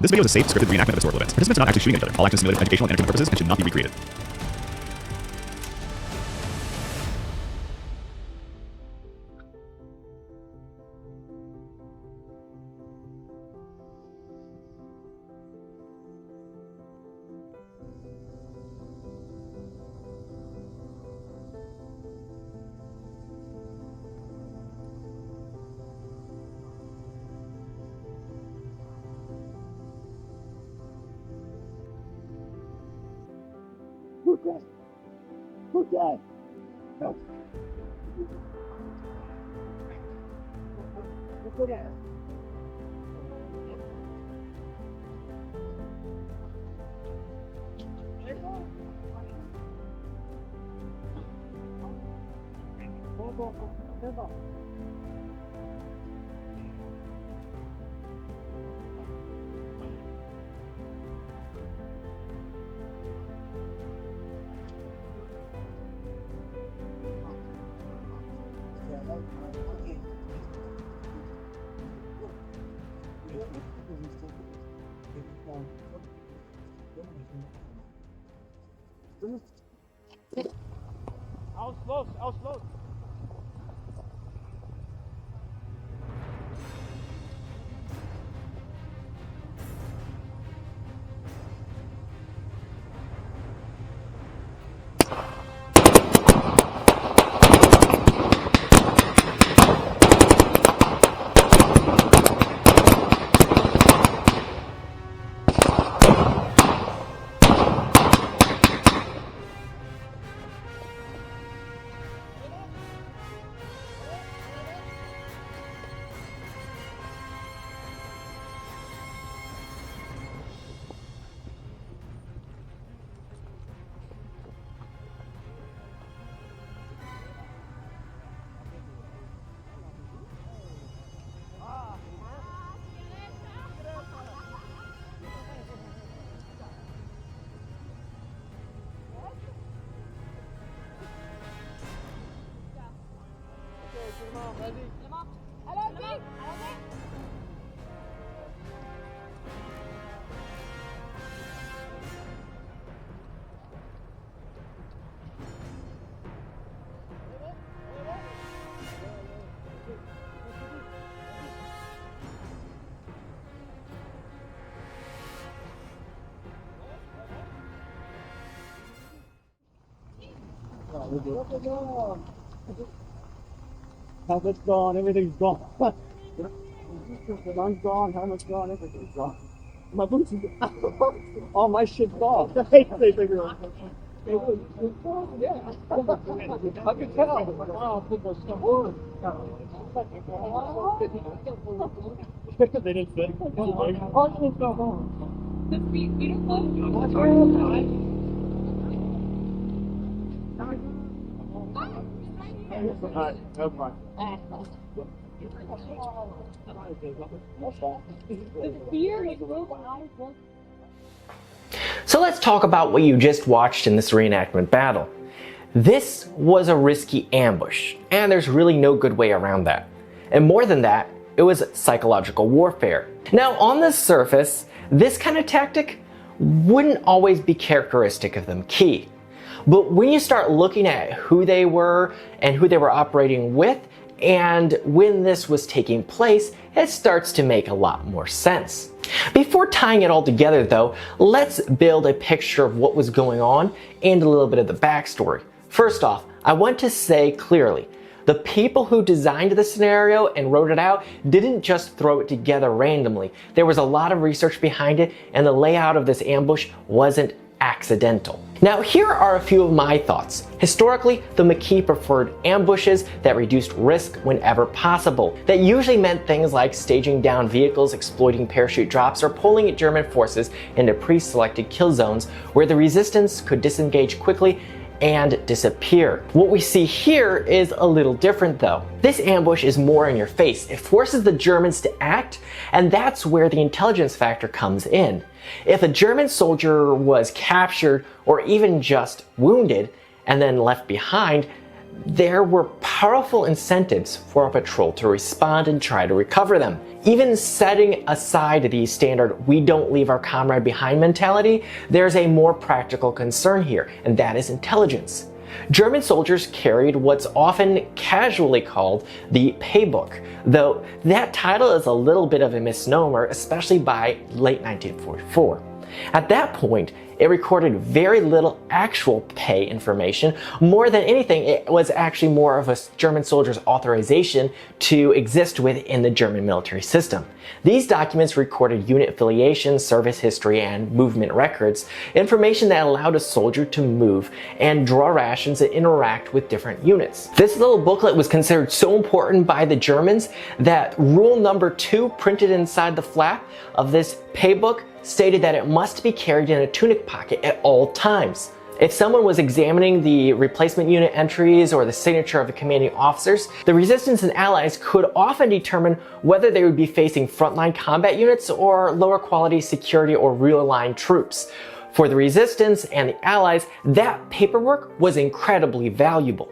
This video is a safe, scripted reenactment of historical events. Participants are not actually shooting at each other. All actions simulated for educational and entertainment purposes and should not be recreated. Okay. Okay. Aus los! Helmet's gone, everything's gone. I'm gone, helmet's gone, everything's gone. My boots are all my shit's gone. They figure out. Yeah. I can tell. Wow, people are stuck on. They didn't say. Partially stuff on. The beautiful. Alright, no problem. So let's talk about what you just watched in this reenactment battle. This was a risky ambush, and there's really no good way around that. And more than that, it was psychological warfare. Now, on the surface, this kind of tactic wouldn't always be characteristic of the Maquis. But when you start looking at who they were and who they were operating with, and when this was taking place, it starts to make a lot more sense. Before tying it all together though, let's build a picture of what was going on and a little bit of the backstory. First off, I want to say clearly, the people who designed the scenario and wrote it out didn't just throw it together randomly. There was a lot of research behind it, and the layout of this ambush wasn't accidental. Now, here are a few of my thoughts. Historically, the Maquis preferred ambushes that reduced risk whenever possible. That usually meant things like staging down vehicles, exploiting parachute drops, or pulling German forces into pre-selected kill zones where the resistance could disengage quickly and disappear. What we see here is a little different though. This ambush is more in your face. It forces the Germans to act, and that's where the intelligence factor comes in. If a German soldier was captured or even just wounded and then left behind, there were powerful incentives for a patrol to respond and try to recover them. Even setting aside the standard "we don't leave our comrade behind" mentality, there's a more practical concern here, and that is intelligence. German soldiers carried what's often casually called the paybook, though that title is a little bit of a misnomer, especially by late 1944. At that point, it recorded very little actual pay information. More than anything, it was actually more of a German soldier's authorization to exist within the German military system. These documents recorded unit affiliation, service history, and movement records, information that allowed a soldier to move and draw rations and interact with different units. This little booklet was considered so important by the Germans that rule number 2 printed inside the flap of this paybook stated that it must be carried in a tunic pocket at all times. If someone was examining the replacement unit entries or the signature of the commanding officers, the resistance and allies could often determine whether they would be facing frontline combat units or lower quality security or real line troops. For the resistance and the allies, that paperwork was incredibly valuable.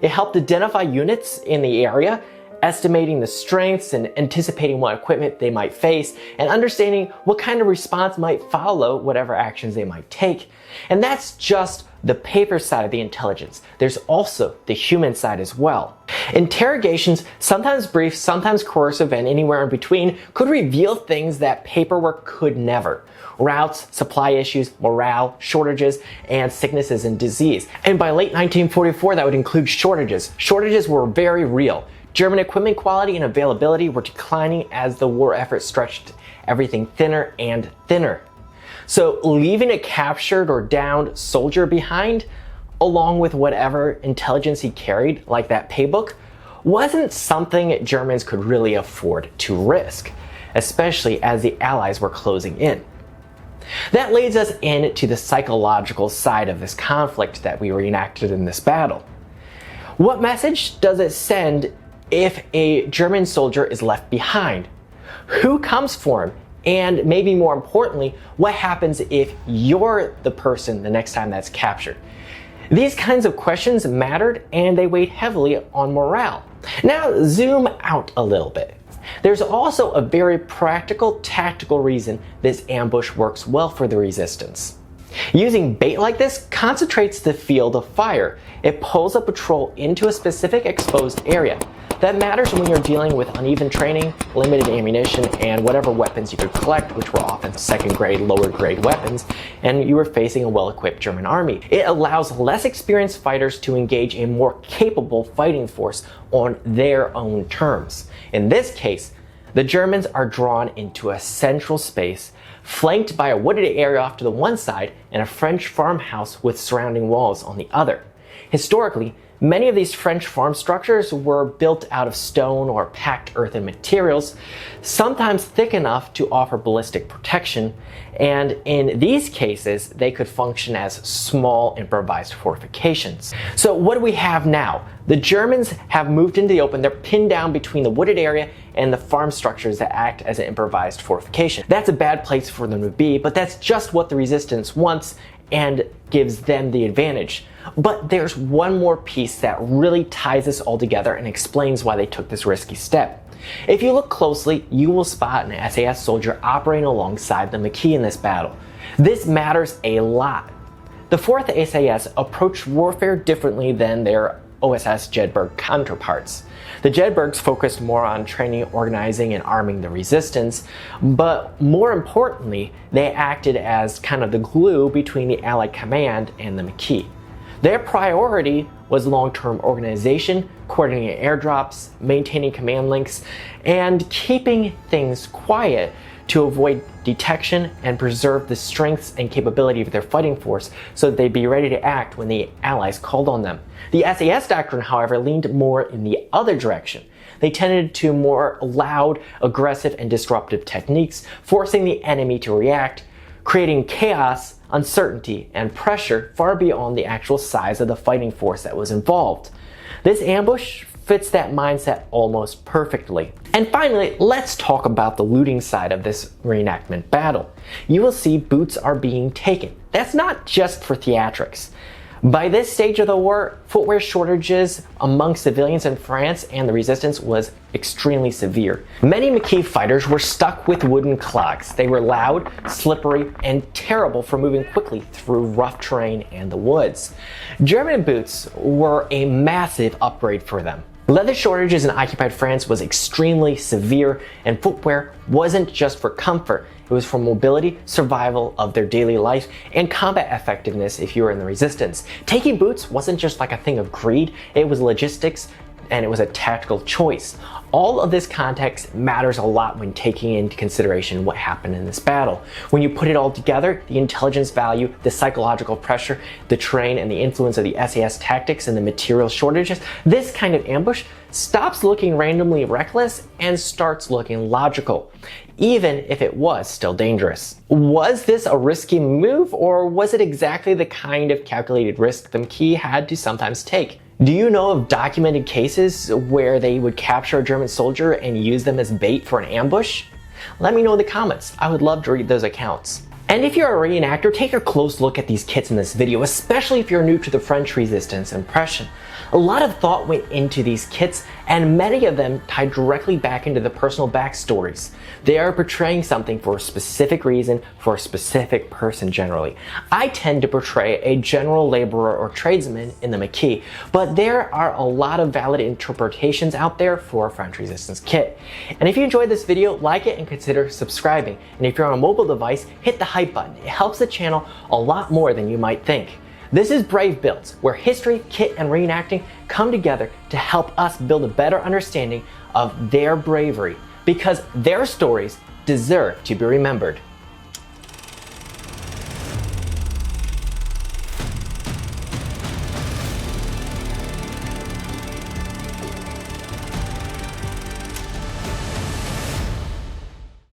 It helped identify units in the area, estimating the strengths and anticipating what equipment they might face, and understanding what kind of response might follow whatever actions they might take. And that's just the paper side of the intelligence. There's also the human side as well. Interrogations, sometimes brief, sometimes coercive, and anywhere in between, could reveal things that paperwork could never. Routes, supply issues, morale, shortages, and sicknesses and disease. And by late 1944, that would include shortages. Shortages were very real. German equipment quality and availability were declining as the war effort stretched everything thinner and thinner. So leaving a captured or downed soldier behind, along with whatever intelligence he carried, like that paybook, wasn't something Germans could really afford to risk, especially as the Allies were closing in. That leads us into the psychological side of this conflict that we reenacted in this battle. What message does it send if a German soldier is left behind? Who comes for him? And maybe more importantly, what happens if you're the person the next time that's captured? These kinds of questions mattered, and they weighed heavily on morale. Now zoom out a little bit. There's also a very practical, tactical reason this ambush works well for the resistance. Using bait like this concentrates the field of fire. It pulls a patrol into a specific exposed area. That matters when you're dealing with uneven training, limited ammunition, and whatever weapons you could collect, which were often second-grade, lower-grade weapons, and you were facing a well-equipped German army. It allows less experienced fighters to engage a more capable fighting force on their own terms. In this case, the Germans are drawn into a central space, flanked by a wooded area off to the one side and a French farmhouse with surrounding walls on the other. Historically, many of these French farm structures were built out of stone or packed earthen materials, sometimes thick enough to offer ballistic protection, and in these cases, they could function as small improvised fortifications. So what do we have now? The Germans have moved into the open. They're pinned down between the wooded area and the farm structures that act as an improvised fortification. That's a bad place for them to be, but that's just what the resistance wants and gives them the advantage. But there's one more piece that really ties this all together and explains why they took this risky step. If you look closely, you will spot an SAS soldier operating alongside the Maquis in this battle. This matters a lot. The 4th SAS approached warfare differently than their OSS Jedburgh counterparts. The Jedburghs focused more on training, organizing, and arming the resistance, but more importantly, they acted as kind of the glue between the Allied command and the Maquis. Their priority was long-term organization, coordinating airdrops, maintaining command links, and keeping things quiet to avoid detection and preserve the strengths and capability of their fighting force so that they'd be ready to act when the Allies called on them. The SAS doctrine, however, leaned more in the other direction. They tended to more loud, aggressive, and disruptive techniques, forcing the enemy to react, creating chaos, uncertainty, and pressure far beyond the actual size of the fighting force that was involved. This ambush fits that mindset almost perfectly. And finally, let's talk about the looting side of this reenactment battle. You will see boots are being taken. That's not just for theatrics. By this stage of the war, footwear shortages among civilians in France and the resistance was extremely severe. Many Maquis fighters were stuck with wooden clogs. They were loud, slippery, and terrible for moving quickly through rough terrain and the woods. German boots were a massive upgrade for them. Leather shortages in occupied France was extremely severe, and footwear wasn't just for comfort. It was for mobility, survival of their daily life, and combat effectiveness if you were in the resistance. Taking boots wasn't just like a thing of greed, it was logistics, and it was a tactical choice. All of this context matters a lot when taking into consideration what happened in this battle. When you put it all together, the intelligence value, the psychological pressure, the terrain, and the influence of the SAS tactics and the material shortages, this kind of ambush stops looking randomly reckless and starts looking logical, even if it was still dangerous. Was this a risky move, or was it exactly the kind of calculated risk the Maquis had to sometimes take? Do you know of documented cases where they would capture a German soldier and use them as bait for an ambush? Let me know in the comments. I would love to read those accounts. And if you're a reenactor, take a close look at these kits in this video, especially if you're new to the French resistance impression. A lot of thought went into these kits, and many of them tie directly back into the personal backstories. They are portraying something for a specific reason, for a specific person generally. I tend to portray a general laborer or tradesman in the Maquis, but there are a lot of valid interpretations out there for a French resistance kit. And if you enjoyed this video, like it and consider subscribing. And if you're on a mobile device, hit the hype button. It helps the channel a lot more than you might think. This is Brave Builds, where history, kit, and reenacting come together to help us build a better understanding of their bravery, because their stories deserve to be remembered.